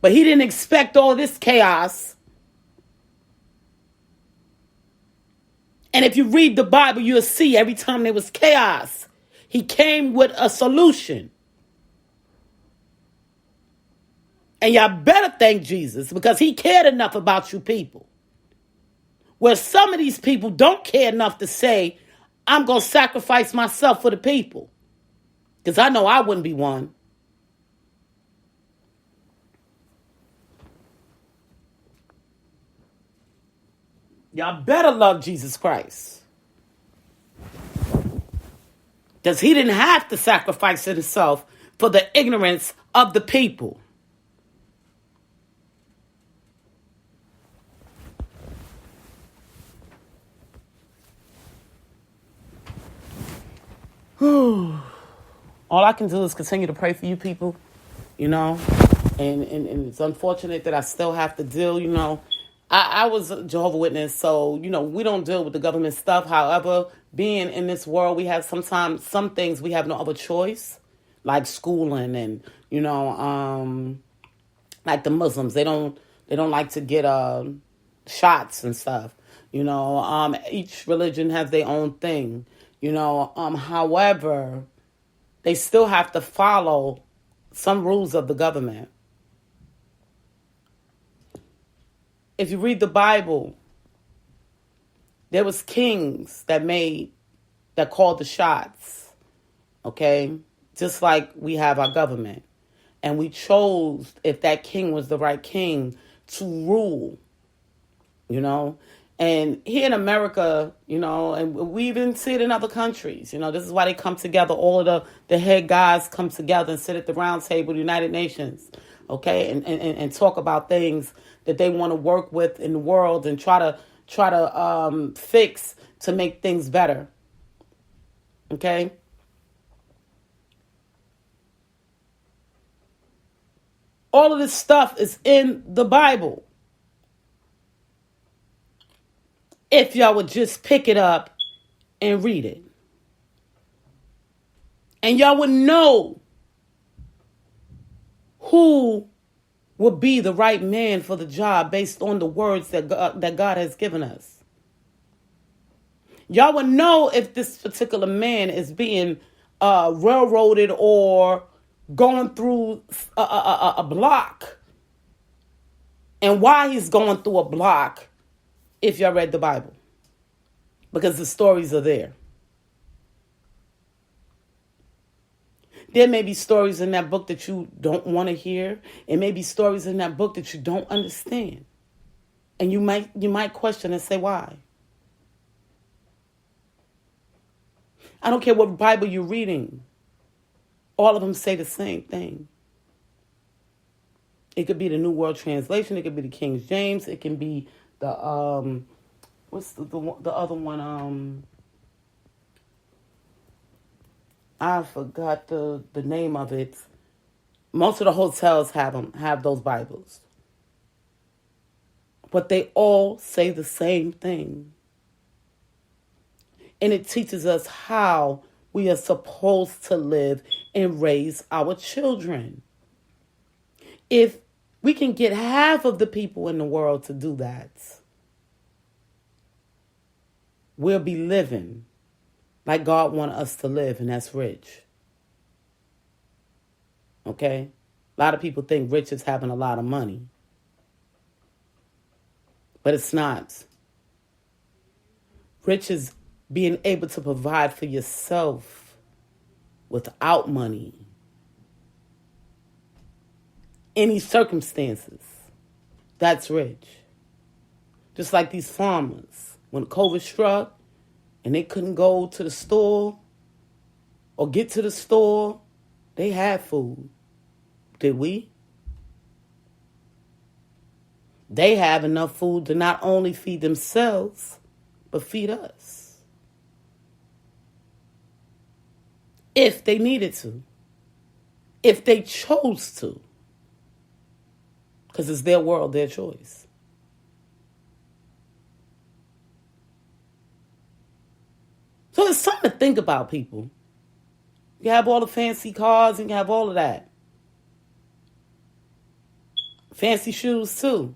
But he didn't expect all this chaos. And if you read the Bible, you'll see every time there was chaos, he came with a solution. And y'all better thank Jesus, because he cared enough about you people. Where some of these people don't care enough to say, I'm going to sacrifice myself for the people. Because I know I wouldn't be one. Y'all better love Jesus Christ. Because he didn't have to sacrifice himself for the ignorance of the people. All I can do is continue to pray for you people, you know. And it's unfortunate that I still have to deal, you know. I was a Jehovah's Witness, so, you know, we don't deal with the government stuff. However, being in this world, we have sometimes some things we have no other choice, like schooling and, you know, like the Muslims. They don't like to get shots and stuff. You know, each religion has their own thing. You know, however, they still have to follow some rules of the government. If you read the Bible, there was kings that called the shots, okay? Just like we have our government. And we chose, if that king was the right king, to rule, you know? And here in America, you know, and we even see it in other countries, you know, this is why they come together. All of the head guys come together and sit at the round table, the United Nations, okay, and talk about things that they want to work with in the world and try to fix to make things better, okay? All of this stuff is in the Bible. If y'all would just pick it up and read it. And y'all would know who would be the right man for the job based on the words that God has given us. Y'all would know if this particular man is being railroaded or going through a block, and why he's going through a block if y'all read the Bible, because the stories are there. There may be stories in that book that you don't want to hear. It may be stories in that book that you don't understand. And you might question and say, why? I don't care what Bible you're reading. All of them say the same thing. It could be the New World Translation. It could be the King James. It can be the, what's the other one? I forgot the name of it. Most of the hotels have those Bibles. But they all say the same thing. And it teaches us how we are supposed to live and raise our children. If we can get half of the people in the world to do that, we'll be living like God wants us to live, and that's rich. Okay? A lot of people think rich is having a lot of money. But it's not. Rich is being able to provide for yourself without money. Any circumstances. That's rich. Just like these farmers. When COVID struck, and they couldn't go to the store or get to the store, they had food. Did we? They have enough food to not only feed themselves, but feed us. If they needed to. If they chose to. Because it's their world, their choice. So it's something to think about, people. You have all the fancy cars and you have all of that. Fancy shoes too.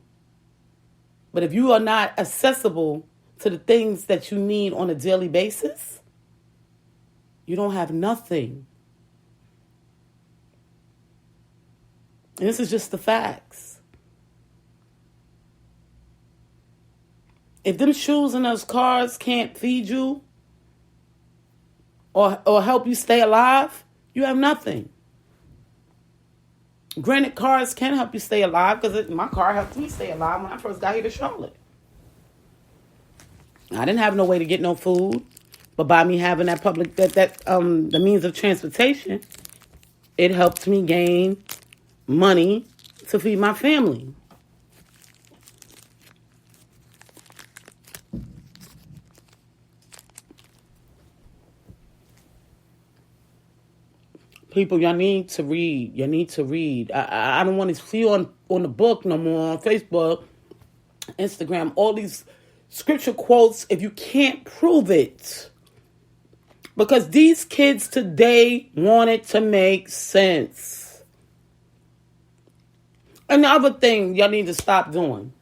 But if you are not accessible to the things that you need on a daily basis, you don't have nothing. And this is just the facts. If them shoes and those cars can't feed you, or help you stay alive, you have nothing. Granted, cars can help you stay alive, because my car helped me stay alive when I first got here to Charlotte. I didn't have no way to get no food. But by me having that the means of transportation, it helped me gain money to feed my family. People, y'all need to read. You need to read. I don't want to see you on the book no more, on Facebook, Instagram, all these scripture quotes if you can't prove it. Because these kids today want it to make sense. And the other thing y'all need to stop doing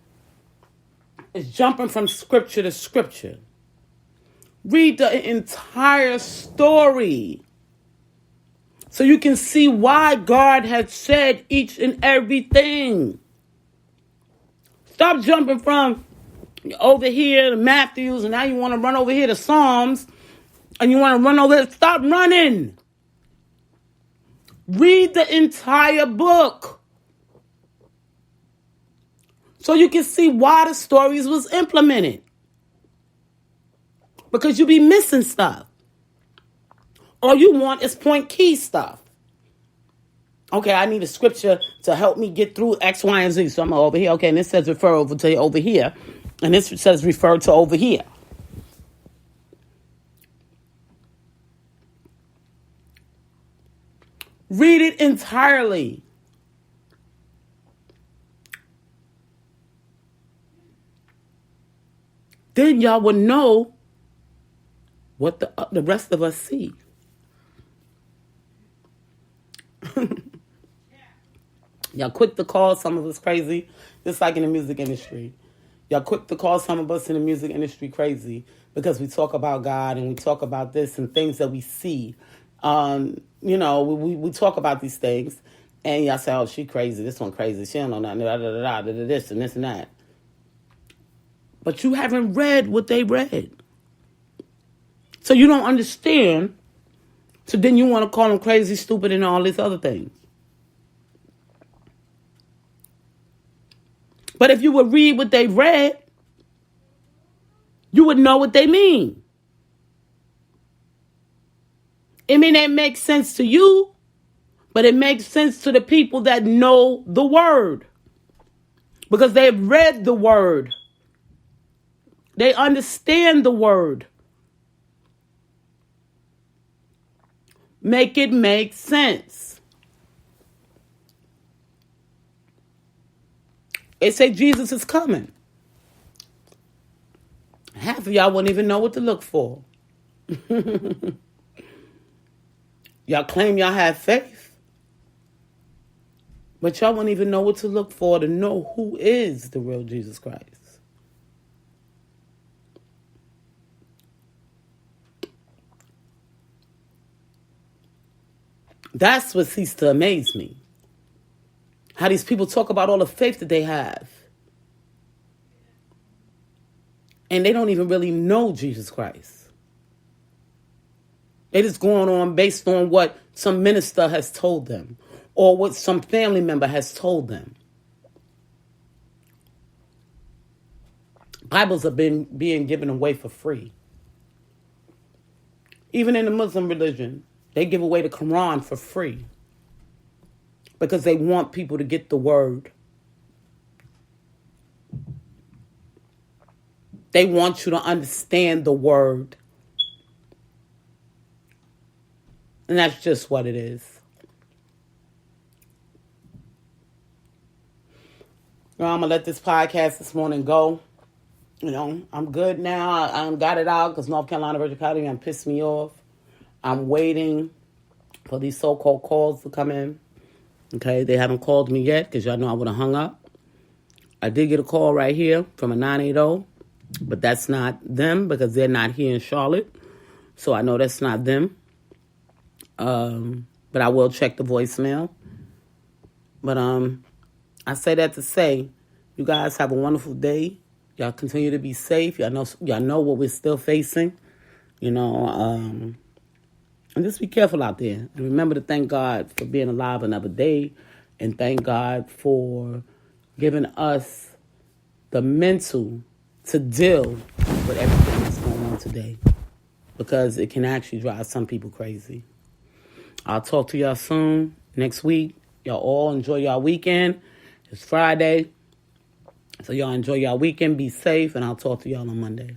is jumping from scripture to scripture. Read the entire story so you can see why God had said each and everything. Stop jumping from over here to Matthews, and now you want to run over here to Psalms, and you want to run over there. Stop running. Read the entire book so you can see why the stories was implemented. Because you be missing stuff. All you want is point key stuff. Okay, I need a scripture to help me get through X, Y, and Z. So I'm over here. Okay, and this says refer over to over here. And this says refer to over here. Read it entirely. Then y'all will know what the rest of us see. Y'all quick to call some of us crazy, just like in the music industry. Y'all quick to call some of us in the music industry crazy because we talk about God and we talk about this and things that we see. We talk about these things and y'all say, oh, she crazy, this one crazy, she don't know nothing, this and this and that. But you haven't read what they read. So you don't understand. So then you want to call them crazy, stupid, and all these other things. But if you would read what they read, you would know what they mean. It may not make sense to you, but it makes sense to the people that know the word. Because they've read the word. They understand the word. Make it make sense. They say Jesus is coming. Half of y'all wouldn't even know what to look for. Y'all claim y'all have faith. But y'all wouldn't even know what to look for to know who is the real Jesus Christ. That's what ceased to amaze me. How these people talk about all the faith that they have. And they don't even really know Jesus Christ. They just going on based on what some minister has told them or what some family member has told them. Bibles are being given away for free. Even in the Muslim religion, they give away the Quran for free. Because they want people to get the word. They want you to understand the word. And that's just what it is. Well, I'm going to let this podcast this morning go. I'm good now. I got it out because North Carolina Virtual Academy pissed me off. I'm waiting for these so-called calls to come in. Okay, they haven't called me yet because y'all know I would have hung up. I did get a call right here from a 980, but that's not them because they're not here in Charlotte. So I know that's not them. But I will check the voicemail. But I say that to say, you guys have a wonderful day. Y'all continue to be safe. Y'all know what we're still facing. And just be careful out there. And remember to thank God for being alive another day. And thank God for giving us the mental to deal with everything. today, because it can actually drive some people crazy. I'll talk to y'all soon next week. Y'all all enjoy y'all weekend. It's Friday, so y'all enjoy y'all weekend. Be safe, and I'll talk to y'all on Monday.